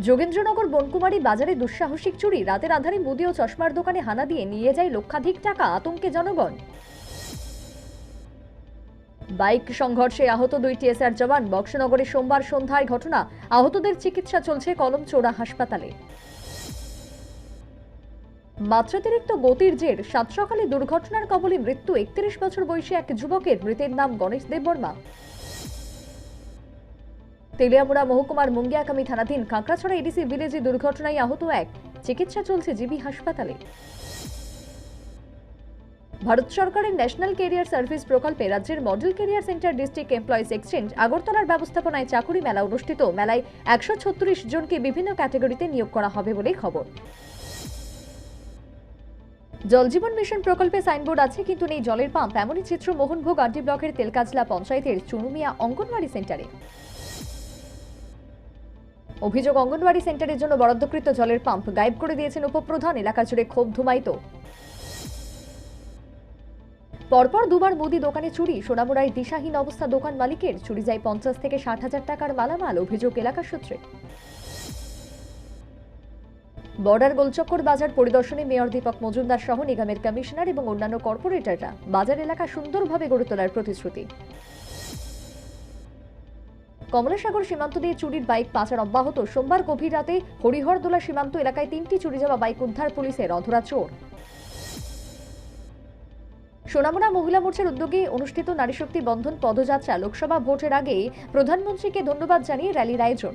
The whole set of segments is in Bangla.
যোগেন্দ্রনগর বনকুমারী বাজারে দুঃসাহসিক চুরি, রাতের আঁধারে মুদি ও চশমার দোকানে হানা দিয়ে নিয়ে যায় লক্ষাধিক টাকা, আতঙ্কে জনগণ। বাইক সংঘর্ষে আহত 2 টিএসআর জওয়ান, বক্সনগরে সোমবার সন্ধ্যায় ঘটনা। আহতদের চিকিৎসা চলছে কলমচৌড়া হাসপাতালে। মাত্রাতিরিক্ত গতির জের, সাত সকালে দুর্ঘটনার কবলে মৃত্যু 31 বছর বয়সী এক যুবকের। মৃতের নাম গণেশ দেববর্মা। তেলিয়ামুড়া মহকুমার মুঙ্গিয়াকামি থানাধীন কাঁকড়াছড়া এডিসি ভিলেজে দুর্ঘটনায় আহত এক, চিকিৎসা চলছে জিবি হাসপাতালে। ভারত সরকারের ন্যাশনাল ক্যারিয়ার সার্ভিস প্রকল্পে রাজ্যের model career centre district employees exchange আগরতলার ব্যবস্থাপনায় চাকুরি মেলা অনুষ্ঠিত। মেলায় 136 জনকে বিভিন্ন ক্যাটাগরিতে নিয়োগ করা হবে বলে খবর। জলজীবন মিশন প্রকল্পে সাইনবোর্ড আছে কিন্তু নেই জলের পাম্প, এমনই চিত্র মোহনভোগ আরডি ব্লকের তেলকাজলা পঞ্চায়েতের চুনুমিয়া অঙ্গনওয়াড়ি সেন্টারে। অভিযোগ, অঙ্গনওয়াড়ি সেন্টারের জন্য বরাদ্দকৃত জলের পাম্প গায়েব করে দিয়েছেন উপপ্রধান। এলাকা জুড়ে ক্ষোভ ধুমায়িত। পরপর দুবার মুদি দোকানে চুরি, সোনামুড়ায় দিশাহীন অবস্থা দোকান মালিকের। চুরি যায় 50 থেকে 60,000 টাকার মালামাল, অভিযোগ এলাকার সূত্রে। বর্ডার গোলচক্কর বাজার পরিদর্শনে মেয়র দীপক মজুমদার সহ নিগমের কমিশনার এবং অন্যান্য কর্পোরেটররা। বাজার এলাকা সুন্দরভাবে গড়ে তোলার প্রতিশ্রুতি। কমলাসাগর সীমান্ত দিয়ে চুরির বাইক পাচার অব্যাহত। সোমবার গভীর রাতে হরিহরদোলা সীমান্ত এলাকায় 3টি চুরি যাওয়া বাইক উদ্ধার পুলিশের, অধরা চোর। সোনামুড়া মহিলা মোর্চার উদ্যোগে অনুষ্ঠিত নারী শক্তি বন্ধন পদযাত্রা। লোকসভা ভোটের আগে প্রধানমন্ত্রীকে ধন্যবাদ জানিয়ে র্যালির আয়োজন।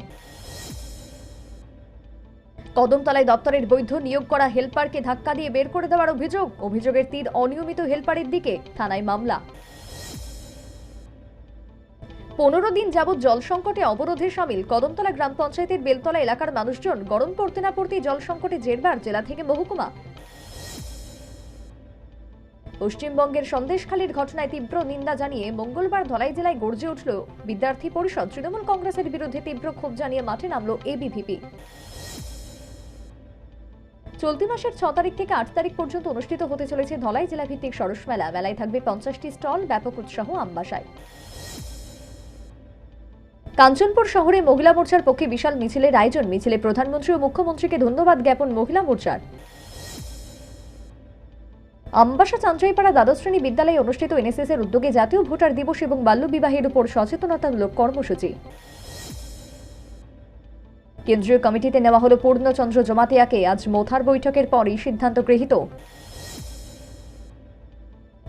কদমতলায় দপ্তরের বৈধ নিয়োগ করা হেল্পারকে ধাক্কা দিয়ে বের করে দেওয়ার অভিযোগ। অভিযোগের তীর অনিয়মিত হেল্পারের দিকে, থানায় মামলা। 15 দিন যাবৎ জল সংকটে অবরোধে সামিল কদমতলা গ্রাম পঞ্চায়েতের বেলতলা এলাকার মানুষজন। গরম পড়তে না পড়তেই জল সংকটে জেরবার জেলা থেকে মহকুমা। পশ্চিমবঙ্গের সন্দেশখালীর ঘটনায় তীব্র নিন্দা জানিয়ে মঙ্গলবার ধলাই জেলায় গর্জে উঠল বিদ্যার্থী পরিষদ। তৃণমূল কংগ্রেসের বিরুদ্ধে তীব্র ক্ষোভ জানিয়ে মাঠে নামল এবিভিপি। চলতি মাসের 6 তারিখ থেকে 8 তারিখ পর্যন্ত অনুষ্ঠিত হতে চলেছে ধলাই জেলা ভিত্তিক সরস মেলা। মেলায় থাকবে 50টি স্টল, ব্যাপক উৎসাহ আমবাসায়। কাঞ্চনপুর শহরে মহিলা মোর্চার পক্ষে বিশাল মিছিলের আয়োজন। মিছিলে প্রধানমন্ত্রী ও মুখ্যমন্ত্রীকে ধন্যবাদ জ্ঞাপন মহিলা মোর্চার। আমবাসা চাঞ্চইপাড়া দ্বাদশ শ্রেণী বিদ্যালয়ে অনুষ্ঠিত এনএসএস এর উদ্যোগে জাতীয় ভোটার দিবস এবং বাল্যবিবাহের উপর সচেতনতামূলক কর্মসূচি। কেন্দ্রীয় কমিটিতে নেওয়া হলো পূর্ণচন্দ্র জমাতিয়াকে। আজ মোথার বৈঠকের পরই সিদ্ধান্ত গৃহীত।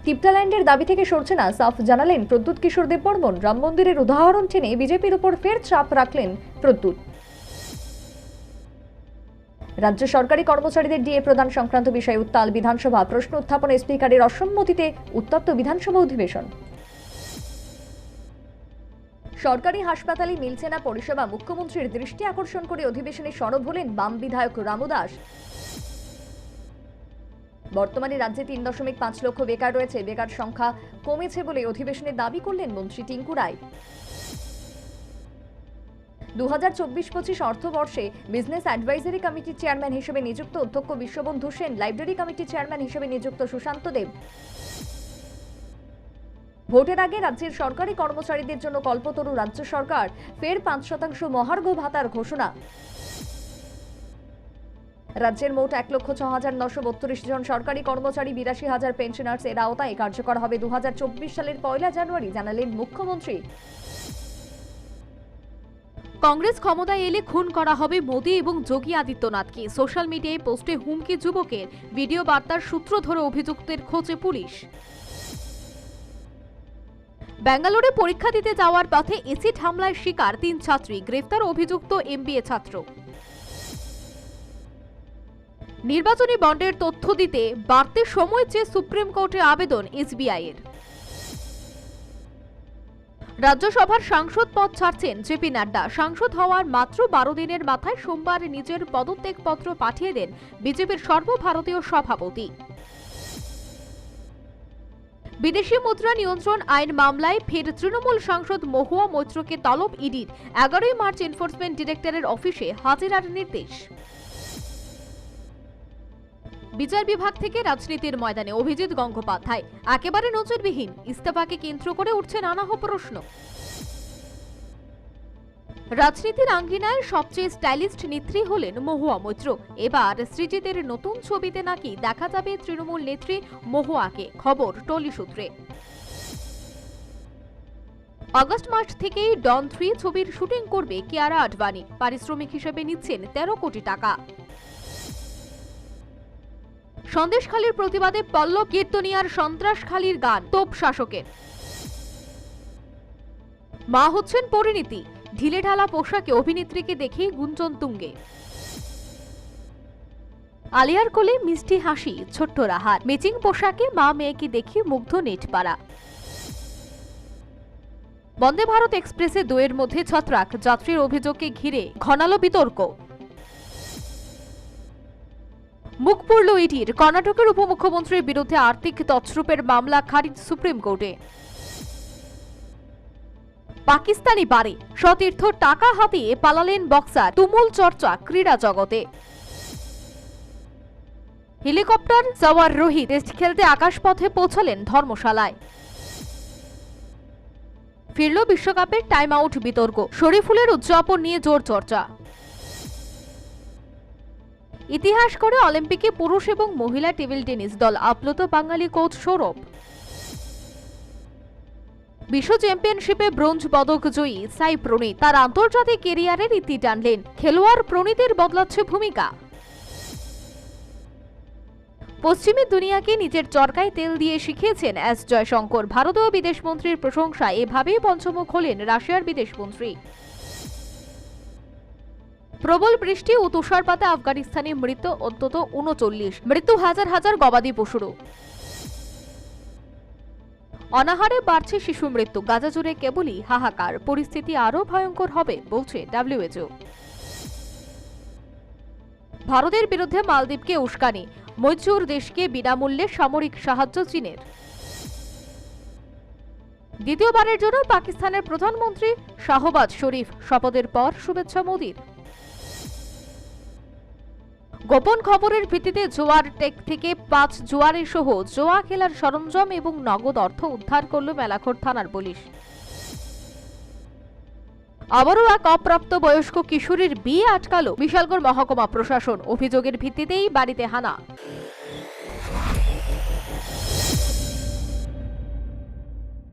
তিপ্টাল্যান্ডের দাবি থেকে সরছে না, সাফ জানালেন প্রদ্যুৎ কিশোর দেববর্মন। রাম মন্দিরের উদাহরণ টেনে বিজেপির উপর ফের চাপ রাখলেন প্রদ্যুৎ। রাজ্য সরকারি কর্মচারীদের ডিএ প্রদান সংক্রান্ত বিষয়ে উত্তাল বিধানসভা। প্রশ্ন উত্থাপনে স্পিকারের অসম্মতিতে উত্তপ্ত বিধানসভা অধিবেশন। সরকারি হাসপাতালে মিলছে না পরিষেবা, মুখ্যমন্ত্রীর দৃষ্টি আকর্ষণ করে অধিবেশনে সরব হলেন বাম বিধায়ক রামু দাস। বর্তমানে রাজ্যে 3.5 লক্ষ বেকার রয়েছে। বেকার সংখ্যা কমেছে বলে অধিবেশনে দাবি করলেন মন্ত্রী টিঙ্কু রায়। 2024-25 অর্থবর্ষে বিজনেস অ্যাডভাইজারি কমিটির চেয়ারম্যান হিসেবে নিযুক্ত অধ্যক্ষ বিশ্ববন্ধু সেন। লাইব্রেরি কমিটির চেয়ারম্যান হিসেবে নিযুক্ত সুশান্ত দেব। ভোটের আগে রাজ্যের সরকারি কর্মচারীদের জন্য কল্পতরু রাজ্য সরকার। ফের 5% মহার্ঘ ভাতার ঘোষণা। রাজ্যের মোট 1,06,932 জন সরকারি কর্মচারী, 82,000 পেনশনার্স এর আওতায় কার্যকর হবে 2024 সালের 1 জানুয়ারি, জানালেন মুখ্যমন্ত্রী। কংগ্রেস ক্ষমতায় এলে খুন করা হবে মোদি এবং যোগী আদিত্যনাথকে। সোশ্যাল মিডিয়ায় পোস্টে হুমকি যুবকের। ভিডিও বার্তার সূত্র ধরে অভিযুক্তের খোঁজে পুলিশ। ব্যাঙ্গালোরে পরীক্ষা দিতে যাওয়ার পথে এসিড হামলার শিকার 3 ছাত্রী, গ্রেফতার অভিযুক্ত এমবিএ ছাত্র। নির্বাচনী বন্ডের তথ্য দিতে বাড়তি সময় চেয়ে সুপ্রিম কোর্টে আবেদন এসবিআই এর। রাজ্যসভার সাংসদ পদ ছাড়ছেন জেপি নাড্ডা। সাংসদ হওয়ার মাত্র 12 দিনের মাথায় সোমবার নিজের পদত্যাগপত্র পাঠিয়ে দেন বিজেপির সর্বভারতীয় সভাপতি। বিদেশি মুদ্রা নিয়ন্ত্রণ আইন মামলায় ফের তৃণমূল সাংসদ মহুয়া মৈত্রকে তলব ইডির। 11 মার্চ এনফোর্সমেন্ট ডিরেক্টরের অফিসে হাজিরার নির্দেশ। বিচার বিভাগ থেকে রাজনীতির ময়দানে অভিজিৎ গঙ্গোপাধ্যায় একেবারে নজিরবিহীন। ইস্তফাকে কেন্দ্র করে উঠছে নানা প্রশ্ন। রাজনীতির আঙ্গিনায় সবচেয়ে স্টাইলিস্ট নেত্রী হলেন মহুয়া মৈত্র। এবার সৃজিতের নতুন ছবিতে নাকি দেখা যাবে তৃণমূল নেত্রী মহুয়াকে, খবর টলি সূত্রে। আগস্ট মাস থেকেই ডন 3 ছবির শুটিং করবে কিয়ারা আডবাণী। পারিশ্রমিক হিসেবে নিচ্ছেন 13 কোটি টাকা। সন্দেশখালীর প্রতিবাদে পল্লব কীর্তনিয়ার সন্ত্রাসখালীর গান তোপ শাসকের। মা হচ্ছেন পরিণীতি, ঢিলেঢালা পোশাকে অভিনেত্রীকে দেখে গুঞ্জন তুঙ্গে। আলিয়ার কোলে মিষ্টি হাসি, ছোট্ট রাহাত, ম্যাচিং পোশাকে মা মেয়েকে দেখে মুগ্ধ নেটপাড়া। বন্দে ভারত এক্সপ্রেসে দইয়ের মধ্যে ছত্রাক, যাত্রীর অভিযোগকে ঘিরে ঘনালো বিতর্ক। মুখ পুড়ল ইডির, কর্ণাটকের উপমুখ্যমন্ত্রীর বিরুদ্ধে আর্থিক তছরূপের মামলা খারিজ সুপ্রিম কোর্টে। পাকিস্তানি বারে সতীর্থ টাকা হাতিয়ে পালালেন বক্সার, তুমুল চর্চা ক্রীড়া জগতে। হেলিকপ্টার সওয়ার রোহিত টেস্ট খেলতে আকাশপথে পৌঁছলেন ধর্মশালায়। ফিরল বিশ্বকাপের টাইম আউট বিতর্ক, শরীফুলের উদযাপন নিয়ে জোর চর্চা। ইতিহাস করে অলিম্পিকে পুরুষ এবং মহিলা টেবিল টেনিস দল আপ্লুত বাঙালি কোচ সৌরভ। বিশ্ব চ্যাম্পিয়নশিপে ব্রোঞ্জ পদক জয়ী সাই প্রণীত তার আন্তর্জাতিক কেরিয়ারের ইতি টানলেন। খেলোয়াড় প্রণীতের বদলাচ্ছে ভূমিকা। পশ্চিমী দুনিয়াকে নিজের চরকায় তেল দিয়ে শিখিয়েছেন এস জয়শঙ্কর। ভারতীয় বিদেশমন্ত্রীর প্রশংসায় এভাবেই পঞ্চমুখ হলেন রাশিয়ার বিদেশমন্ত্রী। প্রবল বৃষ্টি ও তুষারপাতে আফগানিস্তানে মৃত্যু অন্তত ৩৯, মৃত্যু হাজার হাজার গবাদি পশুরও। অনাহারে বাড়ছে শিশু মৃত্যু, গাজা জুড়ে কেবলই হাহাকার, পরিস্থিতি আরও ভয়ঙ্কর হবে বলছে WHO। ভারতের বিরুদ্ধে মালদ্বীপকে উস্কানি, মৈত্রীর দেশকে বিনামূল্যে সামরিক সাহায্য চীনের। দ্বিতীয়বারের জন্য পাকিস্তানের প্রধানমন্ত্রী শাহবাজ শরীফ শপথের পর শুভেচ্ছা মোদির। গোপন খবরের ভিত্তিতে জোয়ার টেক থেকে 5 জুয়ারি সহ জোয়া খেলার সরঞ্জাম এবং নগদ অর্থ উদ্ধার করল মেলাখোর থানার পুলিশ। আবারও এক অপ্রাপ্ত বয়স্ক কিশোরীর বিয়ে আটকালো বিশালগড় মহকুমা প্রশাসন, অভিযোগের ভিত্তিতেই বাড়িতে হানা।